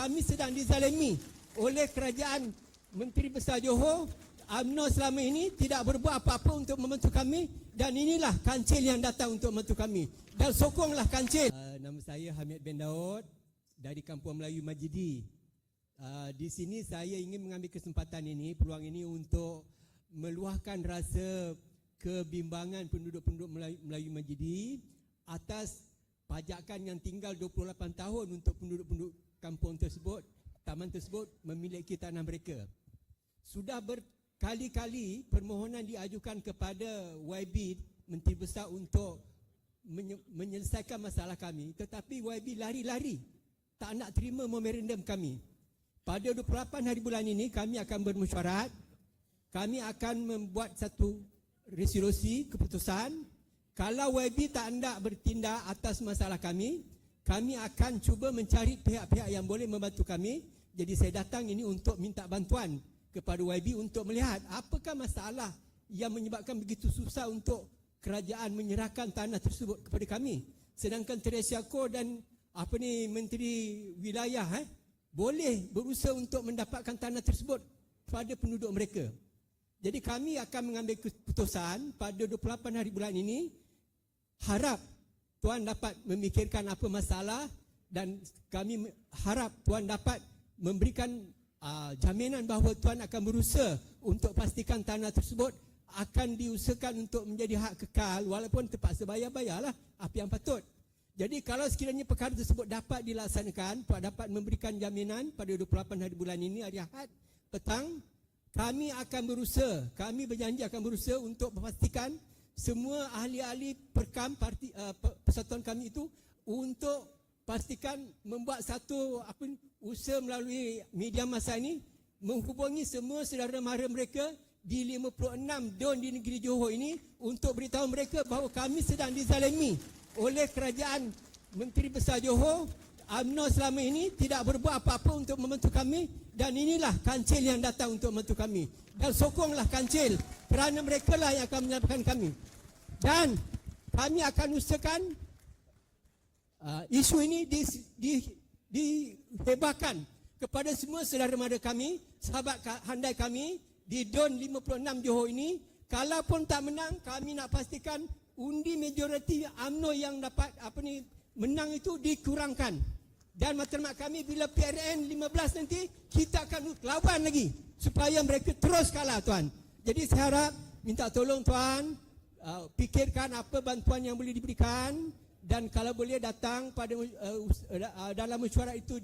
kami sedang dizalimi oleh kerajaan Menteri Besar Johor. UMNO selama ini tidak berbuat apa-apa untuk membantu kami, dan inilah kancil yang datang untuk membantu kami, dan sokonglah kancil. Nama saya Hamid bin Daud dari Kampung Melayu Majidi. Di sini saya ingin mengambil kesempatan ini, peluang ini untuk meluahkan rasa kebimbangan penduduk-penduduk Melayu Majidi atas pajakan yang tinggal 28 tahun untuk penduduk-penduduk kampung tersebut, taman tersebut memiliki tanah mereka. Sudah berkali-kali permohonan diajukan kepada YB Menteri Besar untuk menyelesaikan masalah kami, tetapi YB lari-lari, tak nak terima memorandum kami. Pada 28 hari bulan ini kami akan bermesyuarat. Kami akan membuat satu resolusi keputusan. Kalau YB tak hendak bertindak atas masalah kami, kami akan cuba mencari pihak-pihak yang boleh membantu kami. Jadi saya datang ini untuk minta bantuan kepada YB untuk melihat apakah masalah yang menyebabkan begitu susah untuk kerajaan menyerahkan tanah tersebut kepada kami. Sedangkan Teresiako dan Menteri Wilayah boleh berusaha untuk mendapatkan tanah tersebut pada penduduk mereka. Jadi kami akan mengambil keputusan pada 28 hari bulan ini. Harap Tuan dapat memikirkan apa masalah, dan kami harap Tuan dapat memberikan jaminan bahawa Tuan akan berusaha untuk pastikan tanah tersebut akan diusahakan untuk menjadi hak kekal, walaupun terpaksa bayar-bayarlah apa yang patut. Jadi kalau sekiranya perkara tersebut dapat dilaksanakan, Tuan dapat memberikan jaminan pada 28 hari bulan ini, hari Ahad petang, kami akan berusaha, kami berjanji akan berusaha untuk memastikan semua ahli-ahli persatuan kami itu untuk pastikan membuat satu usaha melalui media masa ini, menghubungi semua saudara mara mereka di 56 don di negeri Johor ini untuk beritahu mereka bahawa kami sedang dizalimi oleh kerajaan Menteri Besar Johor. UMNO selama ini tidak berbuat apa-apa untuk membantu kami, dan inilah kancil yang datang untuk membantu kami, dan sokonglah kancil, kerana mereka lah yang akan menyelamatkan kami. Dan kami akan usahakan isu ini dihebahkan kepada semua saudara mara kami, sahabat handai kami di Don 56 Johor ini. Kalaupun tak menang, kami nak pastikan undi majoriti UMNO yang dapat menang itu dikurangkan. Dan matlamat kami bila PRN 15 nanti, kita akan lawan lagi supaya mereka terus kalah, Tuan. Jadi saya harap minta tolong Tuan fikirkan apa bantuan yang boleh diberikan, dan kalau boleh datang pada dalam mesyuarat itu